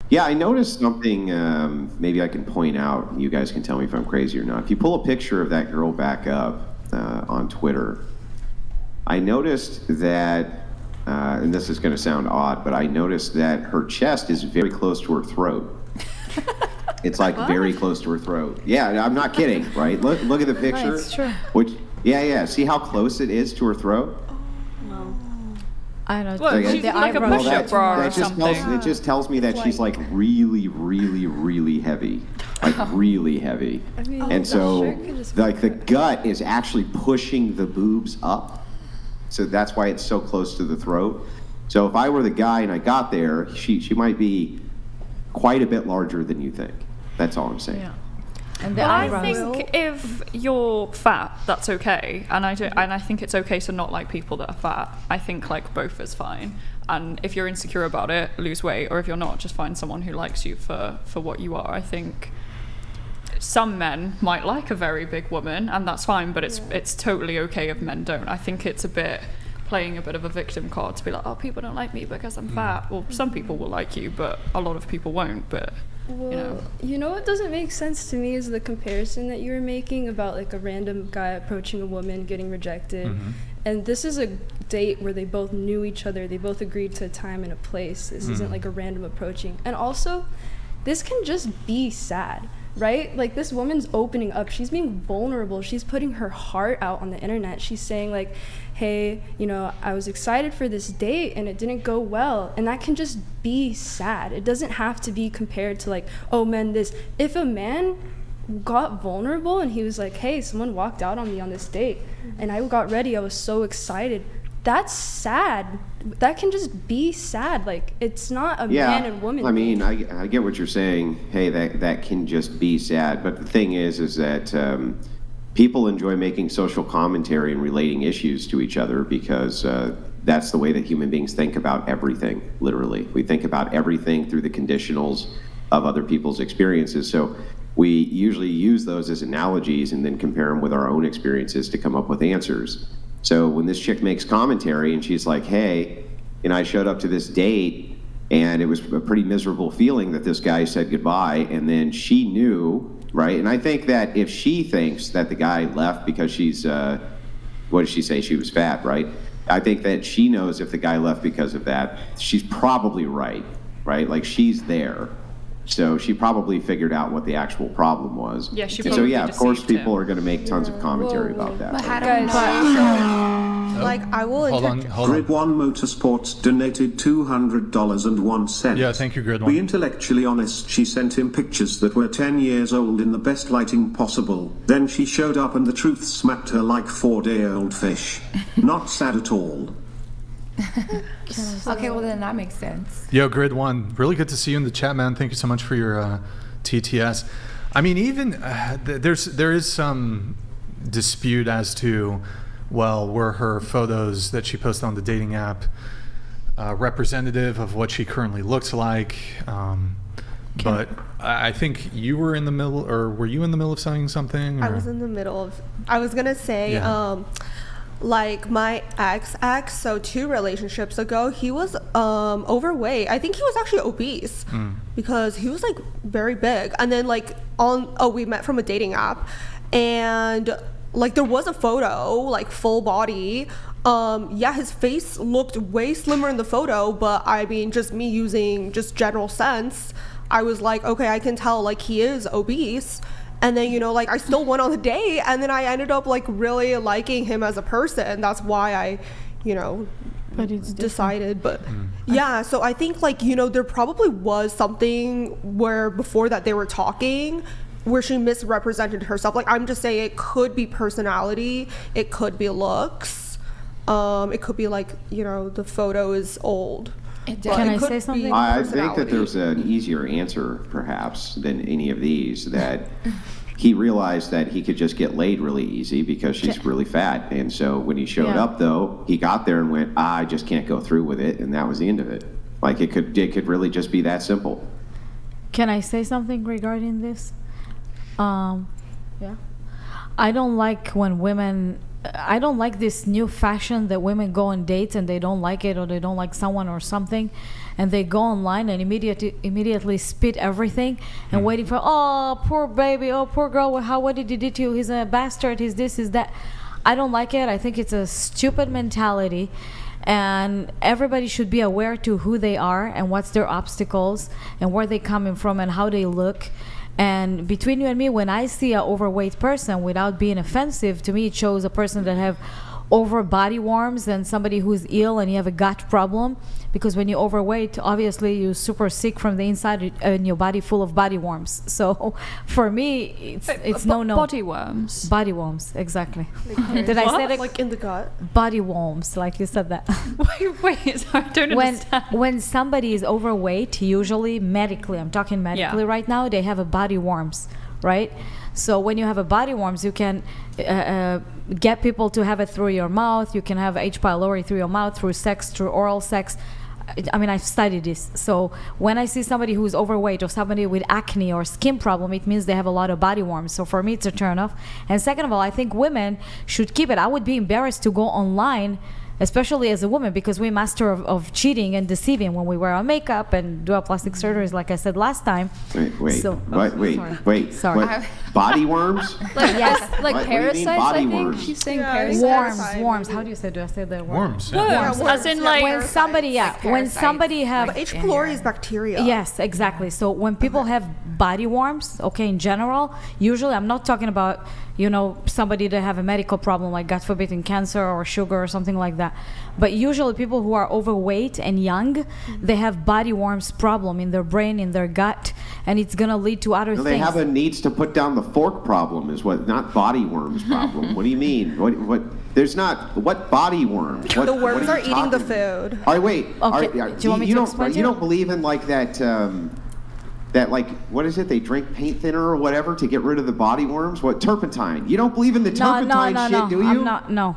Yeah, I noticed something, maybe I can point out, you guys can tell me if I'm crazy or not. If you pull a picture of that girl back up on Twitter, I noticed that, and this is going to sound odd, but I noticed that her chest is very close to her throat. It's like very close to her throat. Yeah, I'm not kidding, right? Look at the picture. Right, it's true. Which, yeah. See how close it is to her throat? I don't know. Well, she's like a push-up bra or something. It just tells me that she's like really, really, really heavy. Like really heavy. I mean, and so like the hurt. gut is actually pushing the boobs up. So that's why it's so close to the throat. So if I were the guy and I got there, she might be quite a bit larger than you think. That's all I'm saying. Yeah. And the Well, I eyebrows. think if you're fat, that's okay, and I think it's okay to not like people that are fat. I think like both is fine, and if you're insecure about it, lose weight, or if you're not, just find someone who likes you for what you are. I think some men might like a very big woman, and that's fine, but it's totally okay if men don't. I think it's a bit playing a bit of a victim card to be like, oh, people don't like me because I'm fat. Well, some people will like you, but a lot of people won't. But Well, you know what doesn't make sense to me is the comparison that you were making about like a random guy approaching a woman, getting rejected. And this is a date where they both knew each other. They both agreed to a time and a place. This isn't like a random approaching. And also, this can just be sad, right? Like this woman's opening up. She's being vulnerable. She's putting her heart out on the internet. She's saying like, hey, you know, I was excited for this date and it didn't go well. And that can just be sad. It doesn't have to be compared to like, oh man, this. If a man got vulnerable and he was like, hey, someone walked out on me on this date and I got ready, I was so excited. That's sad. That can just be sad. Like it's not a man and woman. I mean, I get what you're saying. Hey, that can just be sad. But the thing is that people enjoy making social commentary and relating issues to each other because that's the way that human beings think about everything, literally. We think about everything through the conditionals of other people's experiences. So we usually use those as analogies and then compare them with our own experiences to come up with answers. So when this chick makes commentary and she's like, hey, you know, I showed up to this date and it was a pretty miserable feeling that this guy said goodbye, and then she knew, right? And I think that if she thinks that the guy left because she's, what did she say? She was fat, right? I think that she knows if the guy left because of that, she's probably right? Like she's there. So she probably figured out what the actual problem was. Yeah, she and probably so yeah, of course deceived people him. are going to make tons of commentary about that. But how right? do we know? Like, I will Hold on. Grid One Motorsports donated $200.01. Yeah, thank you, Grid Be One. intellectually honest, she sent him pictures that were 10 years old in the best lighting possible. Then she showed up and the truth smacked her like 4-day-old fish. Not sad at all. Okay, well then that makes sense. Yo, Grid One, really good to see you in the chat, man. Thank you so much for your TTS. I mean, even there is some dispute as to, well, were her photos that she posted on the dating app representative of what she currently looks like? But I think you were in the middle, or were you in the middle of saying something? I or? was in the middle of, I was gonna say, Yeah. like my ex, so 2 relationships ago, he was overweight. I think he was actually obese because he was like very big. And then like we met from a dating app, and like there was a photo, like full body. Yeah, his face looked way slimmer in the photo, but I mean, just me using just general sense, I was like, okay, I can tell like he is obese. And then, you know, like I still went on the date, and then I ended up like really liking him as a person. That's why I, you know, decided. But yeah, so I think like, you know, there probably was something where before that they were talking where she misrepresented herself. Like I'm just saying it could be personality, it could be looks, it could be like, you know, the photo is old. Can I say something? I think that there's an easier answer, perhaps, than any of these, that he realized that he could just get laid really easy because she's really fat. And so when he showed up, though, he got there and went, I just can't go through with it. And that was the end of it. Like, it could really just be that simple. Can I say something regarding this? Yeah. I don't like when women I don't like this new fashion that women go on dates and they don't like it or they don't like someone or something, and they go online and immediately spit everything and waiting for, oh, poor baby, oh, poor girl, what did he do to you? He's a bastard, he's this, he's that. I don't like it. I think it's a stupid mentality, and everybody should be aware to who they are and what's their obstacles and where they coming from and how they look. And between you and me, when I see an overweight person, without being offensive, to me it shows a person that have over body warms than somebody who's ill and you have a gut problem. Because when you're overweight, obviously you're super sick from the inside and your body full of body worms. So for me, it's no. Body worms. Body worms, exactly. Did I say that? Like in the gut? Body worms, like you said that. Wait, sorry, I don't understand. When somebody is overweight, usually medically, I'm talking medically right now, they have a body worms, right? So when you have a body worms, you can get people to have it through your mouth. You can have H. pylori through your mouth, through sex, through oral sex. I mean, I've studied this. So when I see somebody who's overweight or somebody with acne or skin problem, it means they have a lot of body worms. So for me, it's a turn off. And second of all, I think women should keep it. I would be embarrassed to go online, especially as a woman, because we master of cheating and deceiving when we wear our makeup and do our plastic surgeries, like I said last time. Wait. So, Wait. Sorry. What? Body worms? Yes. Like What do you mean parasites, I body think. worms? She's saying Yeah, parasites. Worms. How do you say? Do I say the word? Worms. Worms. As in like When somebody, when somebody have. But H. pylori is bacteria. Yes, exactly. So when people have body worms, okay, in general, usually I'm not talking about, somebody that have a medical problem like, God forbid, in cancer or sugar or something like that. But usually people who are overweight and young, they have body worms problem in their brain, in their gut, and it's going to lead to other No, things. they have a needs to put down the fork problem, is what, not body worms problem. What do you mean? What? There's not. What body worms? What, The worms what are you eating the talking- food. All right, wait. Okay, do you want me to explain to You you? don't believe in like that, that like, what is it? They drink paint thinner or whatever to get rid of the body worms? What, turpentine? You don't believe in the turpentine shit, do you? I'm not. No.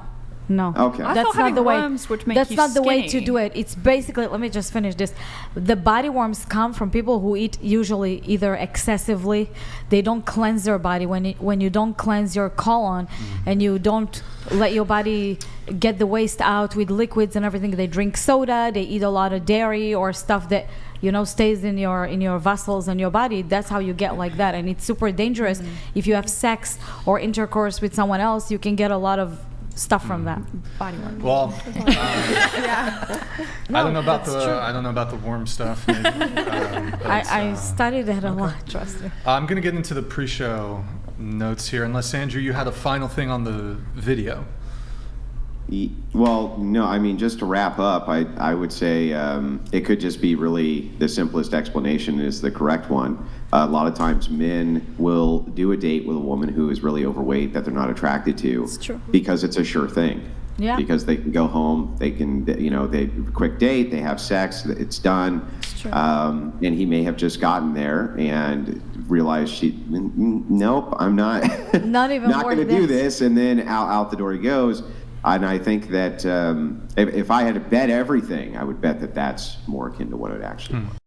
Okay. I That's thought not having the way. worms would make That's you not the way to skinny. do it. It's basically. Let me just finish this. The body worms come from people who eat usually either excessively. They don't cleanse their body. When you don't cleanse your colon and you don't let your body get the waste out with liquids and everything, they drink soda. They eat a lot of dairy or stuff that stays in your vessels and your body. That's how you get like that, and it's super dangerous. If you have sex or intercourse with someone else, you can get a lot of stuff from that. Body worm. Well, I don't know about the worm stuff. Maybe, but, I studied that a lot. Trust me. I'm gonna get into the pre-show notes here, unless Andrew, you had a final thing on the video. Well, no, I mean, just to wrap up, I would say it could just be really the simplest explanation is the correct one. A lot of times men will do a date with a woman who is really overweight that they're not attracted to. It's true. Because it's a sure thing. Yeah. Because they can go home, they can, they quick date, they have sex, it's done. It's true. And he may have just gotten there and realized nope, I'm not, Not even not worth going to do this. this, and then out the door he goes. And I think that if I had to bet everything, I would bet that that's more akin to what it actually was.